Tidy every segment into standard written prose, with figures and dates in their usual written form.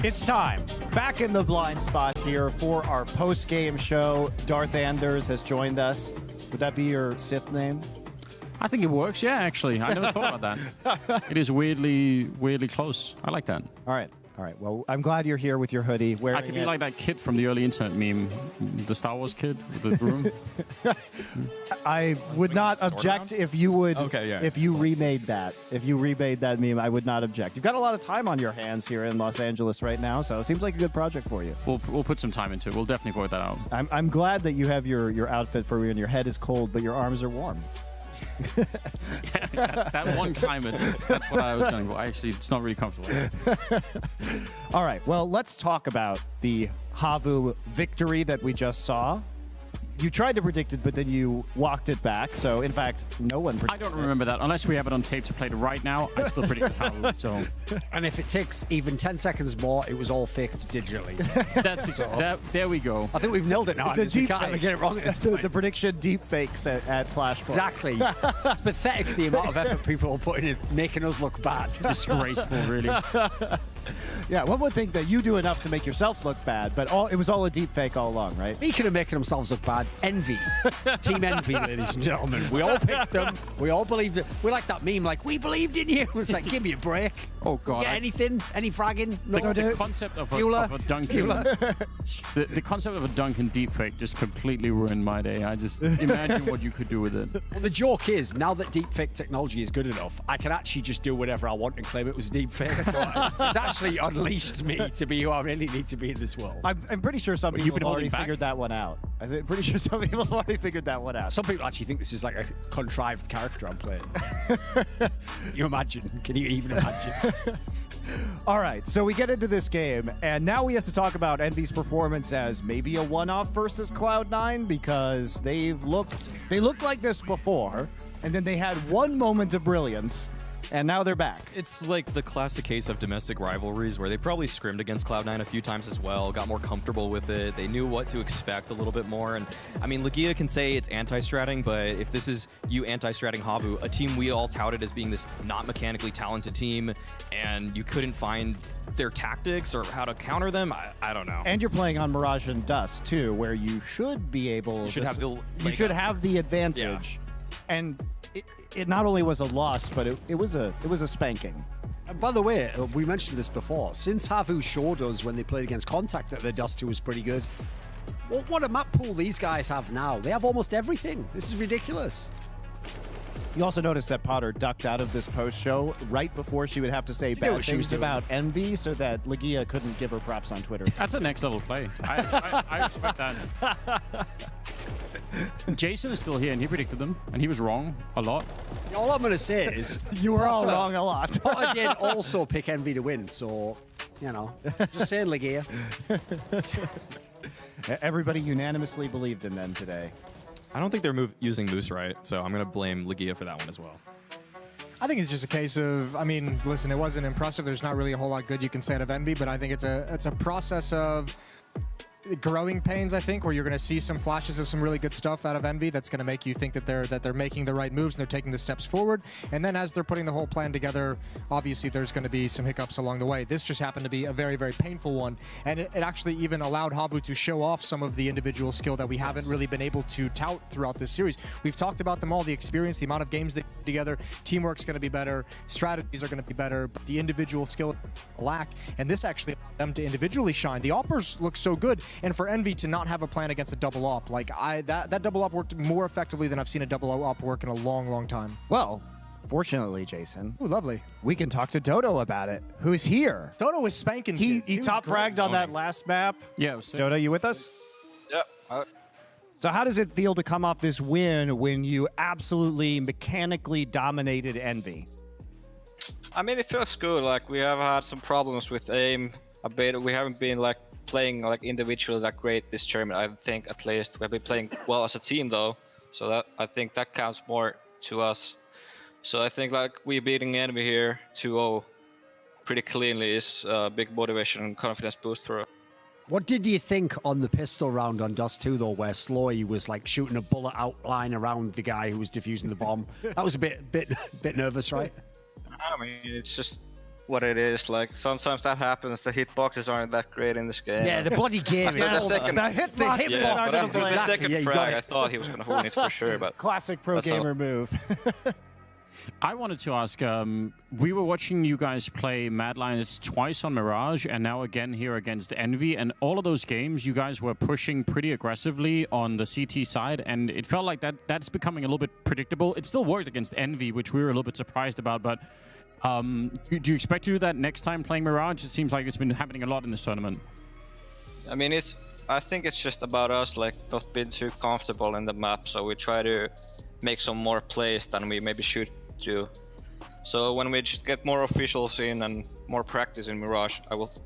It's time. Back in the blind spot here for our post-game show. Darth Anders has joined us. Would that be your Sith name? I think it works, yeah, actually. I never thought about that. It is weirdly close. I like that. All right. Well, I'm glad you're here with your hoodie. I could be like that kid from the early internet meme, the Star Wars kid with the broom. I would not object if you would. Okay, yeah. If you remade that. If you remade that meme, I would not object. You've got a lot of time on your hands here in Los Angeles right now, so it seems like a good project for you. We'll put some time into it. We'll definitely work that out. I'm glad that you have your outfit for me and your head is cold, but your arms are warm. that one climate, that's what I was going to go. Actually, it's not really comfortable. All right, well, let's talk about the HAVU victory that we just saw. You tried to predict it, but then you walked it back. So, in fact, no one predicted I don't remember that. Unless we have it on tape to play it right now, I still predict HAVU. So, and if it takes even 10 seconds more, it was all faked digitally. there we go. I think we've nailed it now. It's a We deep can't fake. get it wrong at this point. The prediction deep fakes at Flashpoint. Exactly. It's pathetic the amount of effort people are putting in making us look bad. Disgraceful, really. Yeah, one would think that you do enough to make yourself look bad, but it was all a deep fake all along, right? Speaking of making themselves look bad, Envy. Team Envy, ladies and gentlemen. We all picked them. We all believed it. We're like that meme, like, we believed in you. It's like, give me a break. Oh, God. Get anything? Any fragging? No. The concept of a Duncan, the concept of a Duncan deepfake just completely ruined my day. I just imagine what you could do with it. Well, the joke is, now that deepfake technology is good enough, I can actually just do whatever I want and claim it was deepfake. So it's actually unleashed me to be who I really need to be in this world. I'm pretty sure some people have already figured that one out. I'm pretty sure some people have already figured that one out. Some people actually think this is like a contrived character I'm playing. Can you imagine? Can you even imagine? All right, so we get into this game, and now we have to talk about Envy's performance as maybe a one-off versus Cloud9, because they looked like this before, and then they had one moment of brilliance, and now they're back. It's like the classic case of domestic rivalries where they probably scrimmed against Cloud9 a few times as well, got more comfortable with it. They knew what to expect a little bit more. And I mean, Legia can say it's anti-stratting, but if this is you anti-stratting HAVU, a team we all touted as being this not mechanically talented team, and you couldn't find their tactics or how to counter them, I don't know. And you're playing on Mirage and Dust too, where you should be able. You should have the advantage, and it not only was a loss, but it was a spanking. And by the way, we mentioned this before. Since HAVU showed us when they played against Contact that their Dust 2 was pretty good, what a map pool these guys have now. They have almost everything. This is ridiculous. You also noticed that Potter ducked out of this post-show right before she would have to say bad things about Envy so that Legia couldn't give her props on Twitter. That's a next level play. I respect that. Jason is still here, and he predicted them, and he was wrong a lot. All I'm going to say is... You were all wrong a lot. Potter did also pick Envy to win, so, you know, just saying, Legia. Everybody unanimously believed in them today. I don't think they're using Moose right, so I'm going to blame Legia for that one as well. I think it's just a case of, I mean, listen, it wasn't impressive. There's not really a whole lot good you can say out of Envy, but I think it's a process of growing pains, I think, where you're going to see some flashes of some really good stuff out of Envy that's going to make you think that they're making the right moves and they're taking the steps forward. And then as they're putting the whole plan together, obviously there's going to be some hiccups along the way. This just happened to be a very, very painful one. And it actually even allowed HAVU to show off some of the individual skill that we haven't really been able to tout throughout this series. We've talked about them all, the experience, the amount of games they put together, teamwork's going to be better, strategies are going to be better, but the individual skill lack. And this actually allowed them to individually shine. The Oppers look so good. And for Envy to not have a plan against a double op, like that double op worked more effectively than I've seen a double op work in a long, long time. Well, fortunately, Jason. Ooh, lovely. We can talk to Dodo about it, who's here. Dodo was spanking He kids. top fragged on that last map. Yeah, it was sick. Dodo, you with us? Yeah. So how does it feel to come off this win when you absolutely mechanically dominated Envy? I mean, it feels good. Like, we have had some problems with aim a bit. We haven't been like playing like individually that great this tournament. I think at least we've been playing well as a team though, so that I think that counts more to us. So I think like we beating Envy here 2-0 pretty cleanly is a big motivation and confidence boost for us. What did you think on the pistol round on Dust 2 though, where Sloy was like shooting a bullet outline around the guy who was defusing the bomb? That was a bit nervous, right? I mean, it's just what it is. Like sometimes that happens. The hitboxes aren't that great in this game. Yeah, the bloody gear After the is second, The hitbox. yeah, but after the Exactly, second yeah, you got frag, it. I thought he was gonna hold it for sure. But Classic pro That's all. gamer move. I wanted to ask, we were watching you guys play Mad Lions twice on Mirage and now again here against Envy, and all of those games you guys were pushing pretty aggressively on the CT side, and it felt like that's becoming a little bit predictable. It still worked against Envy, which we were a little bit surprised about, but do you expect to do that next time playing Mirage? It seems like it's been happening a lot in this tournament. I mean, I think it's just about us like not being too comfortable in the map, so we try to make some more plays than we maybe should do. So when we just get more officials in and more practice in Mirage,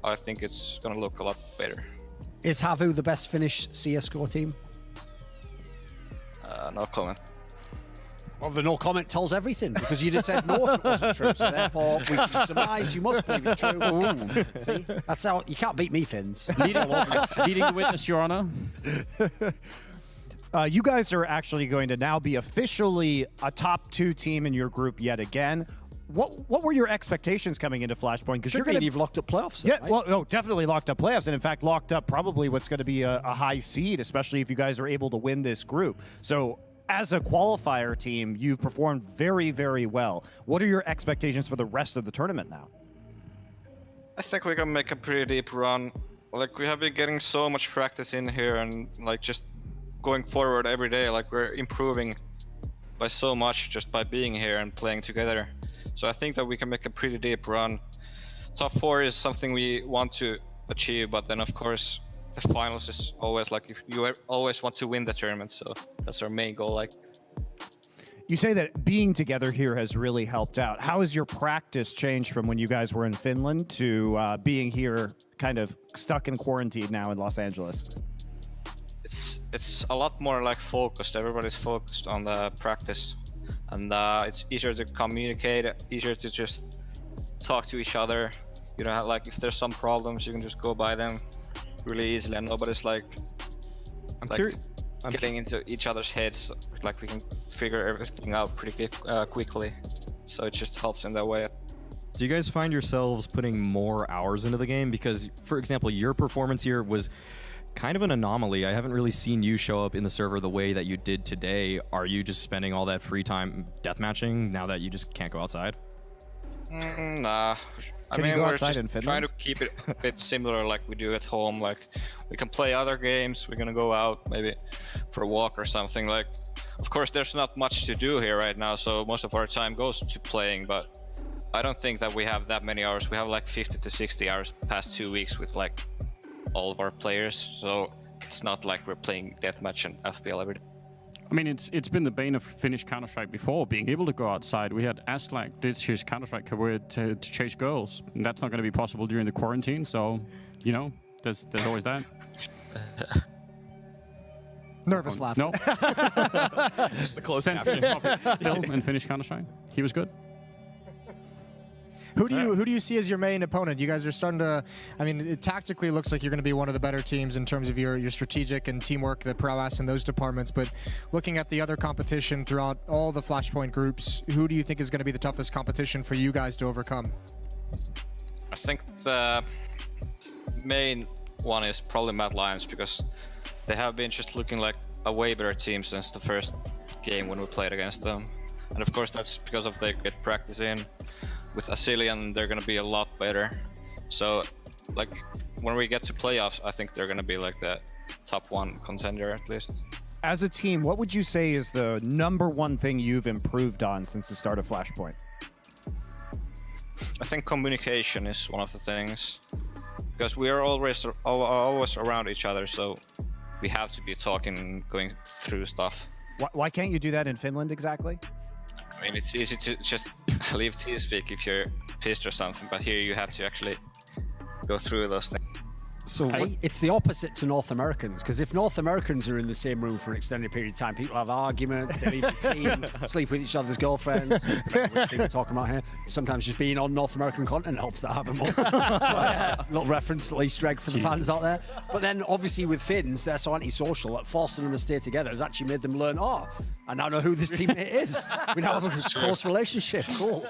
I think it's gonna look a lot better. Is Havu the best Finnish CS:GO team? No comment. Well, the no comment tells everything, because you just said no if it wasn't true. So therefore, we can surmise you must believe it's true. See? That's how you can't beat me, Finns. Leading the witness, Your Honor. You guys are actually going to now be officially a top 2 team in your group yet again. What were your expectations coming into Flashpoint? Because Should be you've locked up playoffs. Then, yeah, right? well, no, definitely locked up playoffs, and in fact locked up probably what's going to be a high seed, especially if you guys are able to win this group. So as a qualifier team, you've performed very, very well. What are your expectations for the rest of the tournament now? I think we can make a pretty deep run. Like we have been getting so much practice in here, and like just going forward every day, like we're improving by so much just by being here and playing together. So I think that we can make a pretty deep run. Top 4 is something we want to achieve, but then of course the finals is always like if you always want to win the tournament, so that's our main goal. Like You say that being together here has really helped out. How has your practice changed from when you guys were in Finland to being here kind of stuck in quarantine now in Los Angeles? it's a lot more like focused. Everybody's focused on the practice, and it's easier to communicate, easier to just talk to each other. You know, like if there's some problems, you can just go by them really easily, and nobody's like getting into each other's heads. Like we can figure everything out pretty quickly, so it just helps in that way. Do you guys find yourselves putting more hours into the game? Because, for example, your performance here was kind of an anomaly. I haven't really seen you show up in the server the way that you did today. Are you just spending all that free time deathmatching now that you just can't go outside? Nah. I Can you mean, go we're outside just in Finland? trying to keep it a bit similar like we do at home. Like, we can play other games, we're gonna go out maybe for a walk or something. Like, of course, there's not much to do here right now, so most of our time goes to playing, but I don't think that we have that many hours. We have like 50 to 60 hours past 2 weeks with like all of our players, so it's not like we're playing deathmatch and FPL every day. I mean, it's been the bane of Finnish Counter-Strike before, being able to go outside. We had Aslak ditch his Counter-Strike career to chase girls. And that's not going to be possible during the quarantine, so, you know, there's always that. Nervous laughter. No? Just a close Sensitive topic still in Finnish Counter-Strike. He was good. Who do you see as your main opponent? You guys are starting to, I mean, it tactically looks like you're going to be one of the better teams in terms of your strategic and teamwork, the prowess in those departments. But looking at the other competition throughout all the Flashpoint groups, who do you think is going to be the toughest competition for you guys to overcome? I think the main one is probably Mad Lions, because they have been just looking like a way better team since the first game when we played against them. And of course that's because of they get practice in. With Asilian, they're gonna be a lot better. So, like, when we get to playoffs, I think they're gonna be like the top 1 contender at least. As a team, what would you say is the #1 thing you've improved on since the start of Flashpoint? I think communication is one of the things, because we are always around each other, so we have to be talking, going through stuff. Why can't you do that in Finland exactly? I mean, it's easy to just leave TeamSpeak if you're pissed or something, but here you have to actually go through those things. So it's the opposite to North Americans, because if North Americans are in the same room for an extended period of time, people have arguments, they leave the team, sleep with each other's girlfriends. Which team we're talking about here? Sometimes just being on North American content helps that happen more. Little reference, little Easter egg for the fans out there. But then obviously with Finns, they're so antisocial that forcing them to stay together has actually made them learn, I now know who this teammate is. We now have a close relationship. Cool.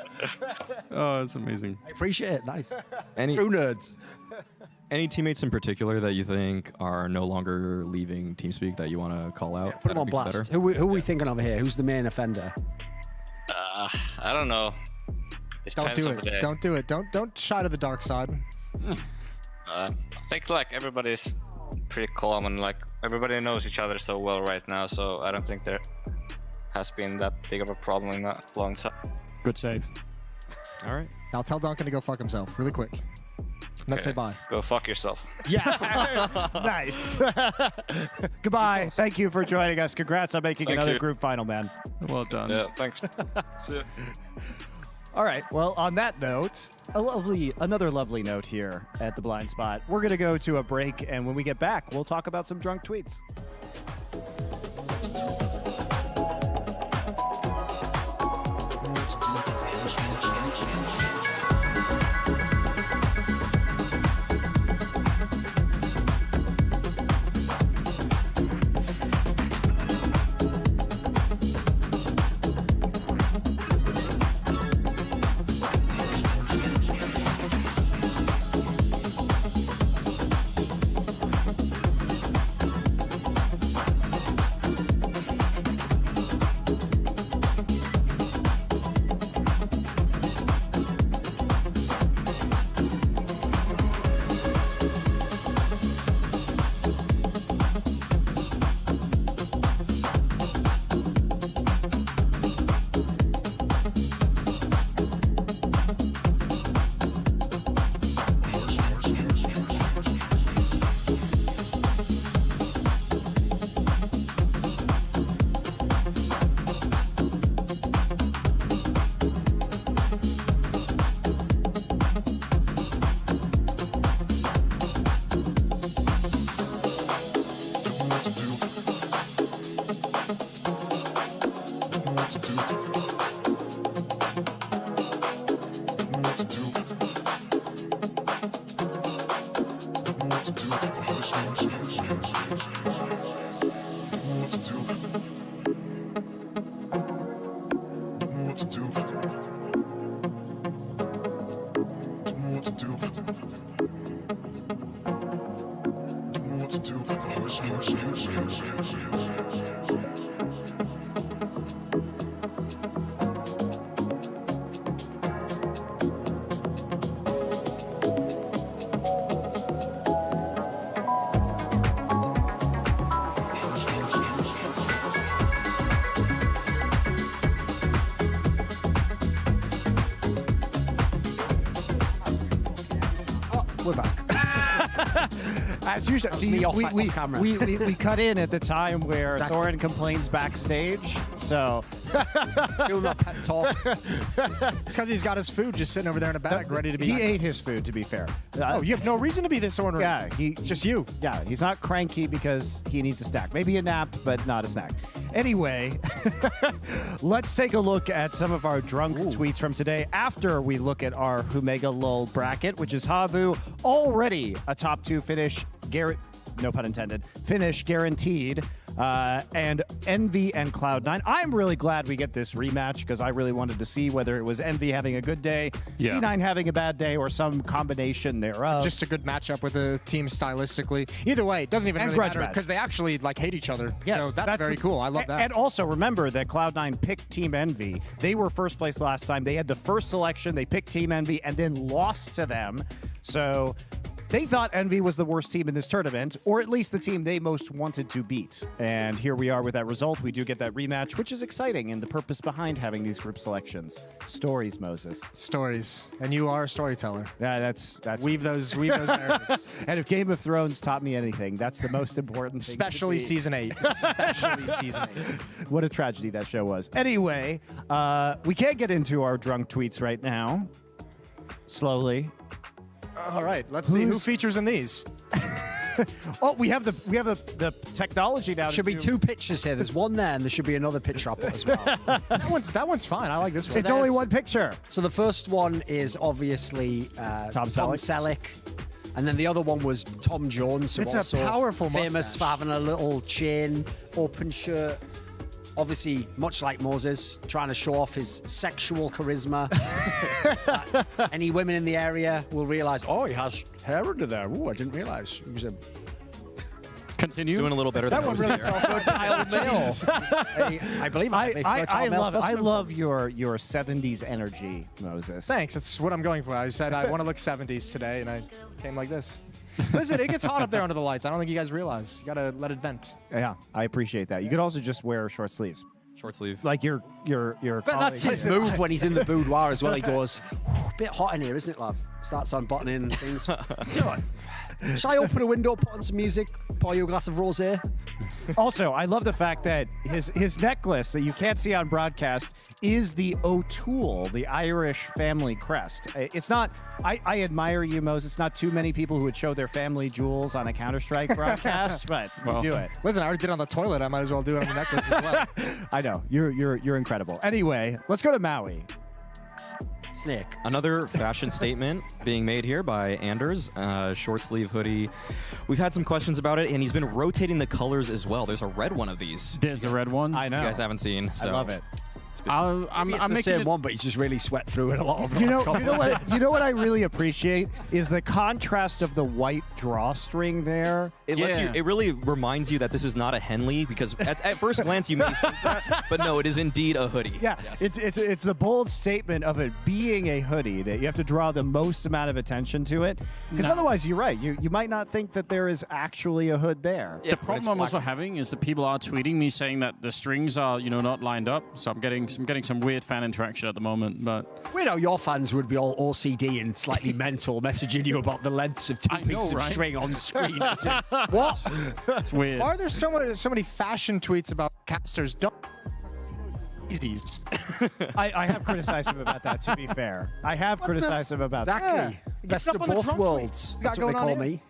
Oh, that's amazing. I appreciate it. Nice. Any True nerds. any teammates in particular that you think are no longer leaving TeamSpeak that you want to call out? Put them that'd on be blast. better? Who are we thinking of here? Who's the main offender? I don't know. It Don't depends do on the day. it. Don't do it. Don't shy to the dark side. I think like everybody's pretty calm and like everybody knows each other so well right now, so I don't think there has been that big of a problem in a long time. Good save. All right. Now tell Duncan to go fuck himself really quick. Let's say bye. Go fuck yourself. Yeah. Nice. Goodbye. Thank you for joining us. Congrats on making Thank another you. group final, man. Well done. Yeah, thanks. See ya. All right. Well, on that note, another lovely note here at the Blind Spot. We're going to go to a break, and when we get back, we'll talk about some drunk tweets. We're back. As usual, was me off camera. we cut in at the time where Thorin complains backstage. So Doing my pep talk. It's because he's got his food just sitting over there in a bag, ready to be. he ate his food. To be fair. Oh, you have no reason to be this ornery. Yeah, it's just you. Yeah, he's not cranky because he needs a snack. Maybe a nap, but not a snack. Anyway, let's take a look at some of our drunk tweets from today after we look at our Humega Lull bracket, which is Havu already a top 2 finish. Garrett, no pun intended, finish guaranteed. And Envy and Cloud9. I'm really glad we get this rematch because I really wanted to see whether it was Envy having a good day, Yeah. C9 having a bad day, or some combination thereof. Just a good matchup with the team stylistically. Either way, it doesn't even And really grudge matter match. because they actually like hate each other. Yes, so that's very cool. I love that. And also remember that Cloud9 picked Team Envy. They were first place last time. They had the first selection. They picked Team Envy and then lost to them. So they thought Envy was the worst team in this tournament, or at least the team they most wanted to beat. And here we are with that result. We do get that rematch, which is exciting, and the purpose behind having these group selections. Stories, Moses. Stories, and you are a storyteller. Yeah, that's Weave those narratives. And if Game of Thrones taught me anything, that's the most important thing. to Especially be. season 8. Especially season 8. What a tragedy that show was. Anyway, we can't get into our drunk tweets right now. Slowly. All right, let's see who features in these. Oh, we have the technology now. Should be do- 2 pictures here. There's one there, and there should be another picture I'll put as well. That one's fine. I like this one. It's only there's- one picture. So the first one is obviously Tom Selleck. And then the other one was Tom Jones. who It's a also powerful famous mustache. for having a little chain, open shirt. Obviously, much like Moses, trying to show off his sexual charisma. Any women in the area will realize, oh, he has hair under there. Oh, I didn't realize. He was a Continue. Doing a little better than That one Moses really here. felt good. I believe I love your 70s energy, Moses. Thanks. That's what I'm going for. I said I want to look 70s today, and I came like this. Listen, it gets hot up there under the lights. I don't think you guys realize. You gotta let it vent. Yeah, I appreciate that. You could also just wear short sleeves, Short sleeve. like your. But that's his move when he's in the boudoir as well. He goes, a bit hot in here, isn't it, love? Starts unbuttoning things. Shall I open a window, put on some music, pour you a glass of rosé? Also, I love the fact that his necklace that you can't see on broadcast is the O'Toole, the Irish family crest. It's not. I admire you, Moses. It's not too many people who would show their family jewels on a Counter-Strike broadcast, but you do it. Listen, I already did it on the toilet. I might as well do it on the necklace as well. I know you're incredible. Anyway, let's go to Maui. Snake. Another fashion statement being made here by Anders, short sleeve hoodie. We've had some questions about it, and he's been rotating the colors as well. There's a red one of these. There's a red one. I know. You guys haven't seen. So. I love it. I'm It's the making same it, one, but he's just really sweat through it a lot of You know what I really appreciate is the contrast of the white drawstring there. It lets you. Yeah. It really reminds you that this is not a Henley because at first glance you may think that, but no, it is indeed a hoodie. Yeah, Yes. it's the bold statement of it being a hoodie that you have to draw the most amount of attention to it. Because otherwise, you're right. You might not think that there is actually a hood there. the problem I'm also having is that people are tweeting me saying that the strings are, not lined up. So I'm getting some weird fan interaction at the moment. But We know your fans would be all OCD and slightly mental, messaging you about the lengths of 2 I know, pieces of right? string on screen. And saying, what? it's weird. Why are there so many fashion tweets about casters? Don't Yeezys. I have criticized him about that, to be fair. I have criticized him about that. Exactly. Yeah. Best Get of up on the both drunk worlds. tweets. That's Got what they going on call here? me.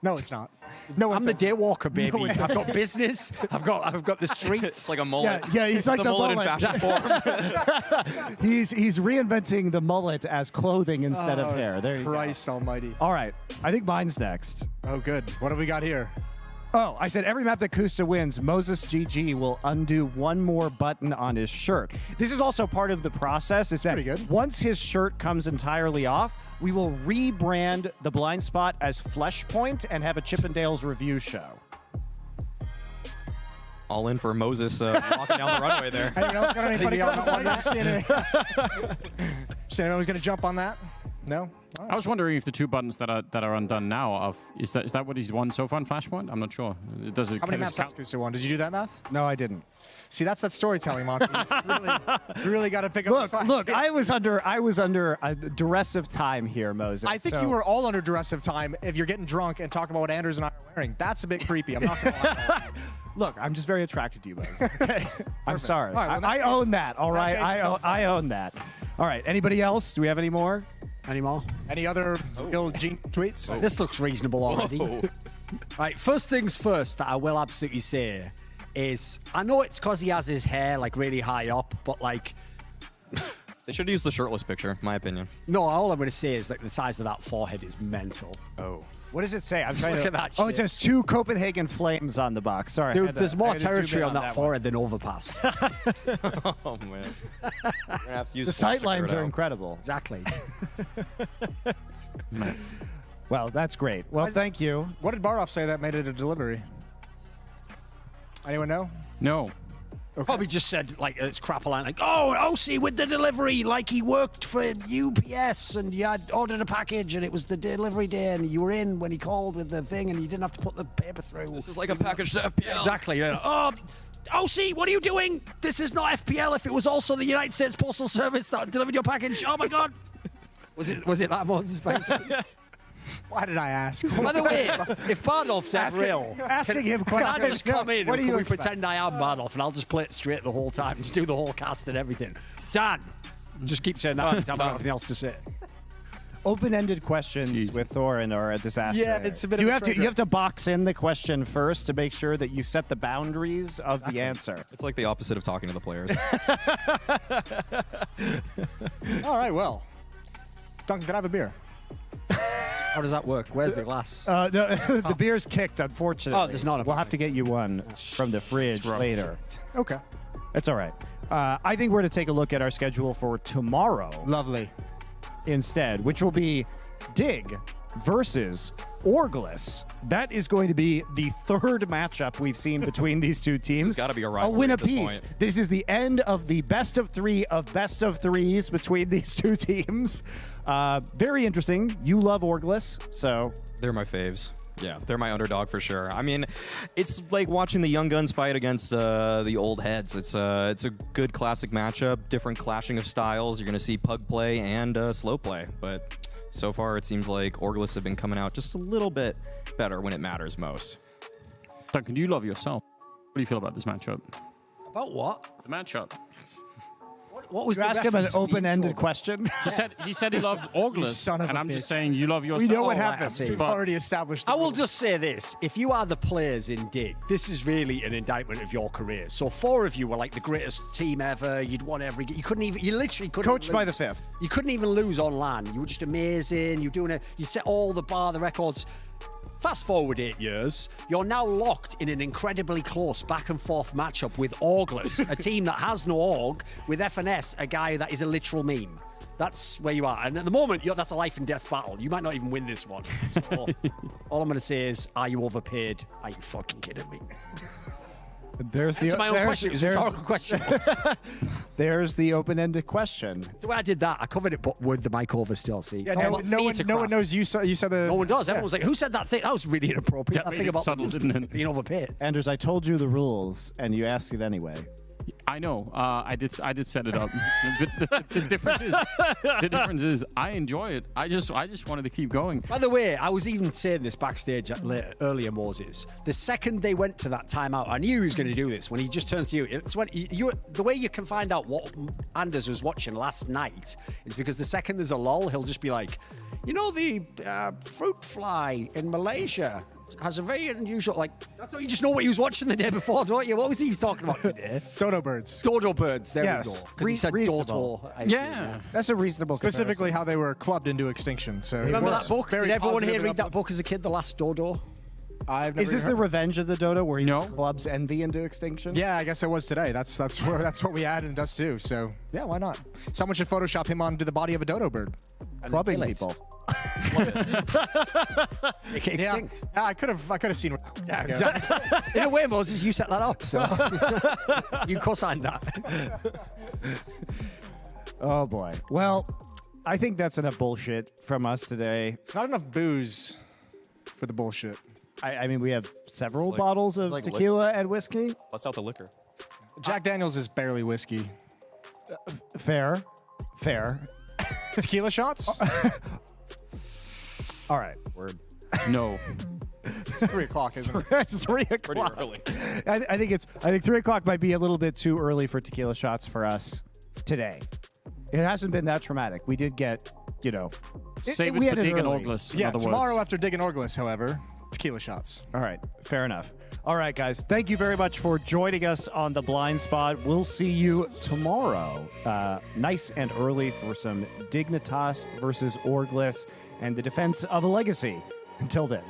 No, it's not. No one I'm the says day walker, baby. one I've says got business. I've got the streets. It's like a mullet. Yeah, he's like the the mullet in mullet. fashion form. He's reinventing the mullet as clothing instead of hair. There you Christ almighty. go. All right, I think mine's next. Oh, good. What have we got here? Oh, I said every map that Kusta wins, Moses GG will undo one more button on his shirt. This is also part of the process. Is that Pretty good. once his shirt comes entirely off, we will rebrand the blind spot as Fleshpoint and have a Chippendales review show. All in for Moses walking down the runway there. Anyone else got any funny Anything else comments on that? See anyone who's going to jump on that? No? All I right. was wondering if the 2 buttons that are undone now is that what he's won so far in Flashpoint? I'm not sure. Does it How many does maps it count? has Kusa won? Did you do that math? No, I didn't. See, that's that storytelling, Monty. You really got to pick up the slack. Look, I was under a duress of time here, Moses. I think so- you were all under duress of time if you're getting drunk and talking about what Anders and I are wearing. That's a bit creepy. I'm not going to lie. Look, I'm just very attracted to you, Moses. Okay? I'm sorry. All right, well, in that I case- own that. All right, case, it's all I own that. All right. Anybody else? Do we have any more? Anymore? Any other ill Gene tweets? This looks reasonable already. Right, first things first that I will absolutely say is I know it's because he has his hair like really high up, but like, They should use the shirtless picture, my opinion. no, all I'm going to say is like the size of that forehead is mental. Oh. What does it say? I'm trying Look to. at that Oh, it shit. says 2 Copenhagen Flames on the box. Sorry. I Dude, had to- there's I more had to zoom in territory on that one. forehead than Overpass. Oh man. We're gonna have to use The Flash to sight figure lines it are out. incredible. Exactly. Well, that's great. Well, thank you. What did Baroff say that made it a delivery? Anyone know? No. Probably just said like it's crap a line like, oh, OC with the delivery, like he worked for UPS and you had ordered a package and it was the delivery day and you were in when he called with the thing and you didn't have to put the paper through. This is like a package to FPL. Exactly. Yeah. Oh, OC, what are you doing? This is not FPL. If it was also the United States Postal Service that delivered your package, oh my God. Was it that Moses? Why did I ask? By the way, if Bardolph's real, Asking him can I questions. just come in What and do you can we expect? pretend I am Bardolph and I'll just play it straight the whole time, just do the whole cast and everything. Dan, just keep saying that every time I have nothing else to say. Open-ended questions Jeez. with Thorin are a disaster. Yeah, it's a bit of you a have to trigger. you have to box in the question first to make sure that you set the boundaries of the answer. It's like the opposite of talking to the players. All right, well. Duncan, can I have a beer? How does that work? Where's the glass? No, the beer's kicked, unfortunately. Oh, there's not a We'll have to get you one from the fridge rough. later. Okay. It's all right. I think we're going to take a look at our schedule for tomorrow Lovely. instead, which will be Dig versus Orglis. That is going to be the third matchup we've seen between these two teams. It's gotta be a A rivalry win at this apiece. point. This is the end of the best of three of best of threes between these two teams. Very interesting. You love Orglis, so They're my faves. Yeah, they're my underdog for sure. I mean, it's like watching the young guns fight against the old heads. It's a good classic matchup. Different clashing of styles. You're gonna see pug play and slow play, but so far it seems like Orglis have been coming out just a little bit better when it matters most. Duncan, do you love yourself? What do you feel about this matchup? About what? The matchup. What was you the ask him an reference? open-ended question. He said he loves Orglis, son of and a I'm just bitch. saying you love yourself. We know what Oh, right, I happens. see. We've But- already established the I will rules. just say this. If you are the players in Dig, this is really an indictment of your career. So 4 of you were like the greatest team ever. You'd won every game. You literally couldn't Coached by the lose. fifth. You couldn't even lose on LAN. You were just amazing. You set all the records. Fast forward 8 years, you're now locked in an incredibly close back and forth matchup with Orglis, a team that has no org, with FNS, a guy that is a literal meme. That's where you are. And at the moment, that's a life and death battle. You might not even win this one. So, all I'm going to say is, are you overpaid? Are you fucking kidding me? There's Answer my own question. It was a rhetorical question. there's the open-ended question. The way I did that, I covered it but with the mic over still. See, Yeah, It's all no, about no one theatrecraft. knows you said the. No one does. Yeah. Everyone's like, "Who said that thing? That was really inappropriate." That That made thing it about subtle, didn't it? being overpaid. Anders, I told you the rules, and you asked it anyway. I know. I did set it up. The difference is I enjoy it. I just wanted to keep going. By the way, I was even saying this backstage earlier, Moses. The second they went to that timeout, I knew he was going to do this. When he just turns to you, it's when the way you can find out what Anders was watching last night is because the second there's a lull, he'll just be like, the fruit fly in Malaysia has a very unusual, that's how you just know what he was watching the day before, don't you? What was he talking about today? Dodo birds. Dodo birds. There Yes. we go. Because he said Reasonable. dodo. I assume, Yeah. That's a reasonable Specifically, comparison. how they were clubbed into extinction. So Remember it was that book? very Did everyone positive here read and that uplifting. book as a kid, The Last Dodo? I've never Is this even the heard- Revenge of the Dodo, where he No. clubs envy into extinction? Yeah, I guess it was today. That's what we had in Dust 2. So yeah, why not? Someone should Photoshop him onto the body of a dodo bird. Clubbing kill it. people. Make it Yeah, extinct. I could have seen. Yeah, exactly. In a way, Moses, you set that up, so you co-signed that. Oh boy. Well, I think that's enough bullshit from us today. It's not enough booze for the bullshit. I mean, we have several like- bottles of like tequila and whiskey. Bust out the liquor. Jack Daniels is barely whiskey. Fair. Tequila shots? All right. Word. No. It's 3 o'clock, isn't it? It's 3 o'clock. early. I think 3 o'clock might be a little bit too early for tequila shots for us today. It hasn't been that traumatic. We did get, Save we it had for it Dig and early. Orglis. Yeah, in other tomorrow words. after Dig and Orglis, however, tequila shots. All right, fair enough. All right, guys, thank you very much for joining us on The Blind Spot. We'll see you tomorrow, nice and early, for some Dignitas versus Orglis and the defense of a legacy. Until then.